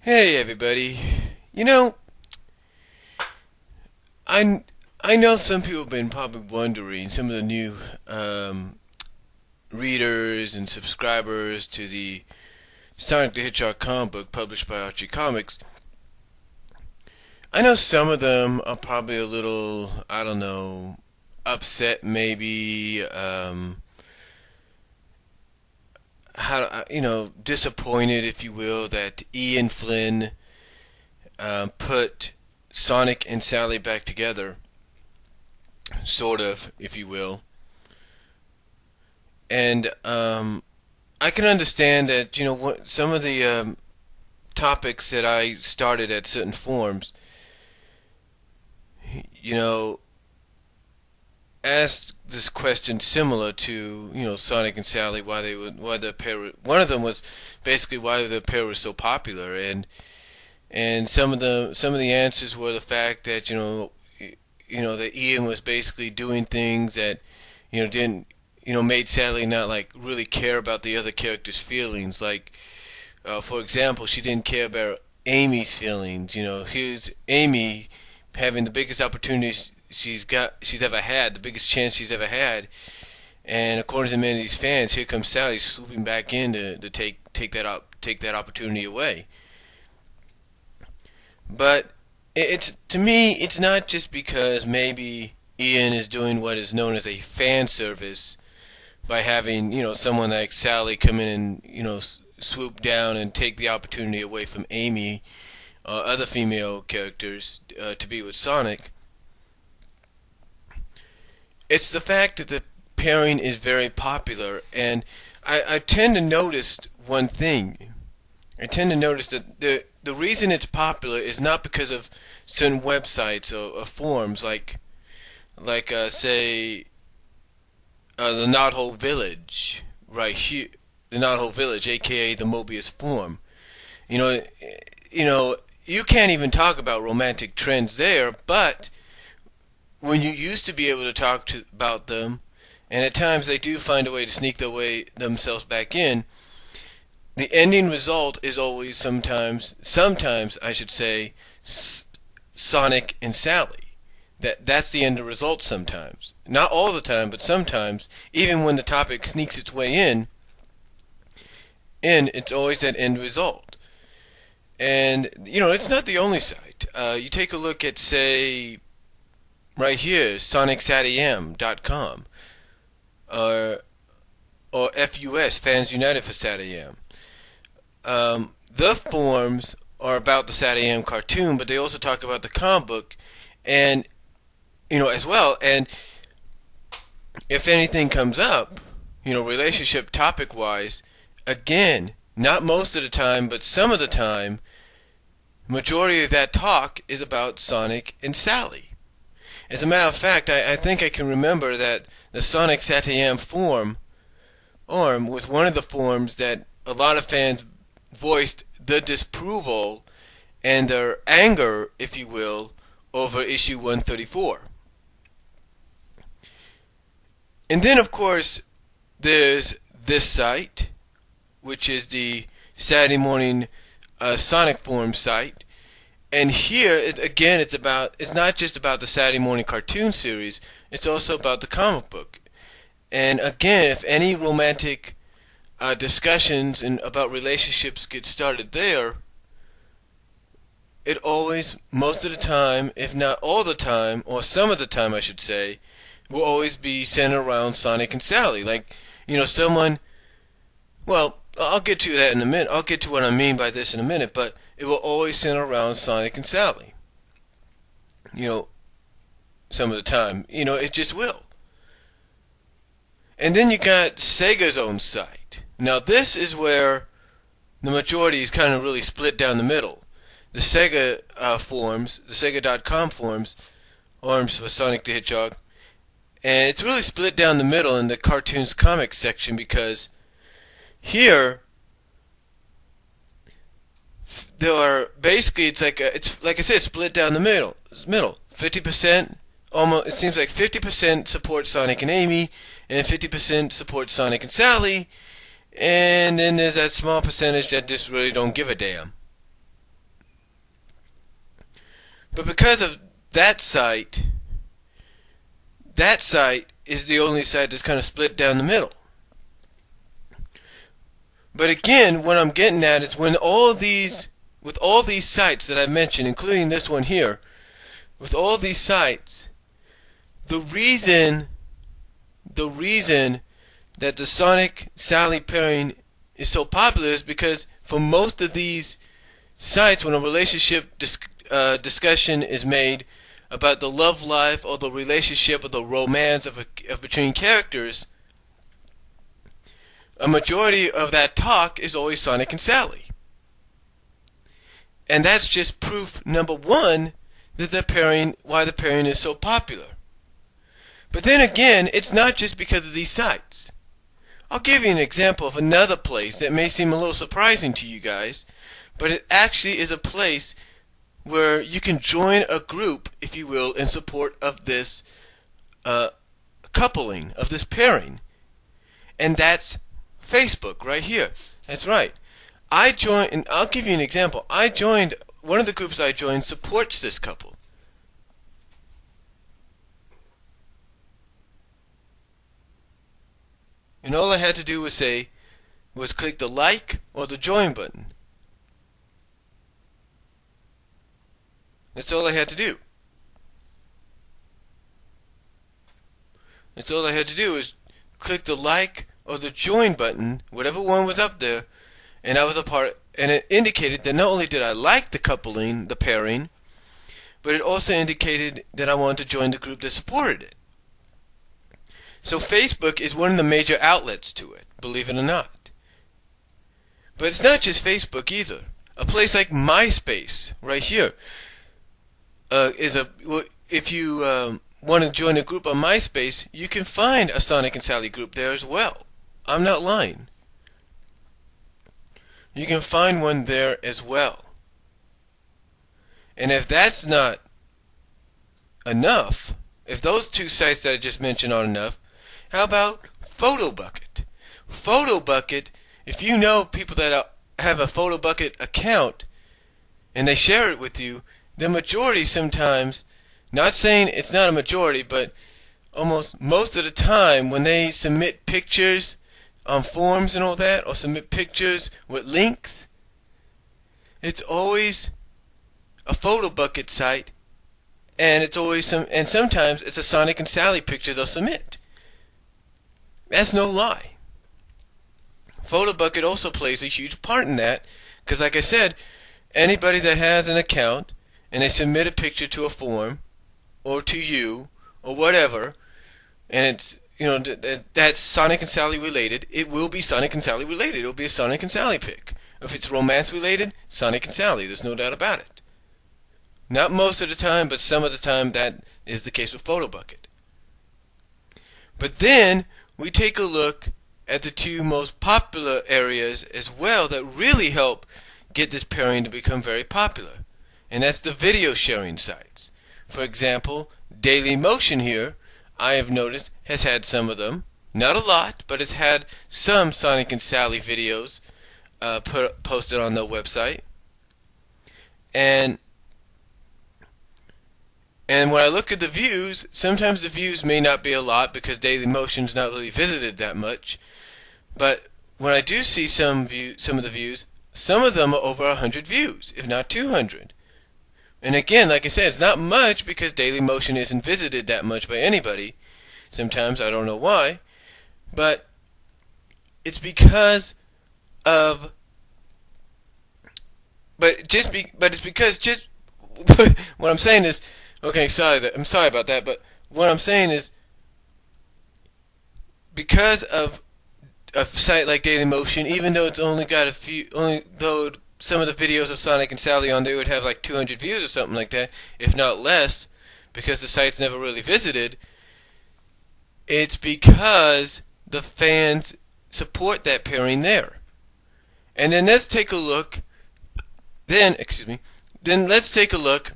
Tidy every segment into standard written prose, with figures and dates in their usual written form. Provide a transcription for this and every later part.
Hey everybody. You know, I I know some people have been probably wondering, some of the new readers and subscribers to the Sonic the Hedgehog comic book published by Archie Comics. I know some of them are probably a little, I don't know, upset maybe, disappointed if you will that Ian Flynn put Sonic and Sally back together, sort of, if you will. And I can understand that what some of the topics that I started at certain forums, you know, asked this question similar to Sonic and Sally, why the pair. One of them was basically why the pair was so popular, and some of the answers were the fact that that Ian was basically doing things that didn't made Sally not like really care about the other characters' feelings. Like, for example, she didn't care about Amy's feelings. Here's Amy having the biggest opportunities she's ever had, the biggest chance she's ever had, and according to many of these fans, here comes Sally swooping back in to take that opportunity away. But it's to me, it's not just because maybe Ian is doing what is known as a fan service by having someone like Sally come in and swoop down and take the opportunity away from Amy or other female characters to be with Sonic. It's the fact that the pairing is very popular, and I tend to notice one thing. I tend to notice that the reason it's popular is not because of certain websites or forums like say the Knothole Village right here, the Knothole Village, aka the Mobius Forum. You know, you can't even talk about romantic trends there, but when you used to be able to about them, and at times they do find a way to sneak their way themselves back in, the ending result is always sometimes I should say, Sonic and Sally. That's the end result sometimes. Not all the time, but sometimes, even when the topic sneaks its way in it's always that end result. And it's not the only site. You take a look at, say, right here, SonicSatAM.com, or FUS, Fans United for SatAM. The forums are about the SatAM cartoon, but they also talk about the comic book, and as well. And if anything comes up, relationship topic wise, again, not most of the time, but some of the time, majority of that talk is about Sonic and Sally. As a matter of fact, I think I can remember that the Sonic Satayam forum was one of the forums that a lot of fans voiced the disapproval and their anger, if you will, over issue 134. And then, of course, there's this site, which is the Saturday morning Sonic forum site. And here, it's not just about the Saturday morning cartoon series, it's also about the comic book. And again, if any romantic discussions about relationships get started there, it always, most of the time, if not all the time, or some of the time I should say, will always be centered around Sonic and Sally. Like, well, I'll get to that in a minute. I'll get to what I mean by this in a minute, but it will always center around Sonic and Sally. Some of the time. It just will. And then you got Sega's own site. Now this is where the majority is kind of really split down the middle. The Sega forums, the Sega.com forums for Sonic the Hedgehog, and it's really split down the middle in the cartoons comics section, because here there are basically, it's like I said, split down the middle. It's middle. 50%, almost, it seems like 50% support Sonic and Amy, and 50% support Sonic and Sally, and then there's that small percentage that just really don't give a damn. But because of that site is the only site that's kind of split down the middle. But again, what I'm getting at is with all these sites that I mentioned, including this one here, with all these sites, the reason that the Sonic Sally pairing is so popular is because for most of these sites, when a relationship discussion is made about the love life or the relationship or the romance of between characters, a majority of that talk is always Sonic and Sally. And that's just proof number one that why the pairing is so popular. But then again, it's not just because of these sites. I'll give you an example of another place that may seem a little surprising to you guys, but it actually is a place where you can join a group, if you will, in support of this coupling, of this pairing. And that's Facebook right here. That's right. I joined, and I'll give you an example. One of the groups I joined supports this couple. And all I had to do was click the like or the join button. That's all I had to do. That's all I had to do is click the like or the join button, whatever one was up there, and I was a part, and it indicated that not only did I like the coupling, the pairing, but it also indicated that I wanted to join the group that supported it. So Facebook is one of the major outlets to it, believe it or not. But it's not just Facebook either. A place like MySpace, right here, if you want to join a group on MySpace, you can find a Sonic and Sally group there as well. I'm not lying. You can find one there as well. And if that's not enough, if those two sites that I just mentioned aren't enough, how about PhotoBucket? PhotoBucket, if you know people that have a PhotoBucket account and they share it with you, the majority sometimes, not saying it's not a majority, but almost most of the time when they submit pictures on forums and all that, or submit pictures with links, it's always a PhotoBucket site, and it's always and sometimes it's a Sonic and Sally picture they'll submit. That's no lie. PhotoBucket also plays a huge part in that, because like I said, anybody that has an account and they submit a picture to a forum or to you or whatever, and it's that's Sonic and Sally related, it will be Sonic and Sally related. It will be a Sonic and Sally pic. If it's romance related, Sonic and Sally. There's no doubt about it. Not most of the time, but some of the time that is the case with PhotoBucket. But then we take a look at the two most popular areas as well that really help get this pairing to become very popular. And that's the video sharing sites. For example, Dailymotion here, I have noticed, has had some of them. Not a lot, but it's had some Sonic and Sally videos posted on their website. And when I look at the views, sometimes the views may not be a lot because Dailymotion's not really visited that much. But when I do see some of the views, some of them are over 100 views, if not 200. And again, like I said, it's not much because Dailymotion isn't visited that much by anybody. Sometimes I don't know why, but it's because of. But it's because just what I'm saying is, okay. I'm sorry about that, but what I'm saying is because of a site like Dailymotion, even though it's only got though some of the videos of Sonic and Sally on there would have like 200 views or something like that, if not less, because the site's never really visited. It's because the fans support that pairing there. And then let's take a look. Then let's take a look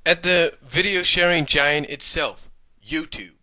at the video sharing giant itself, YouTube.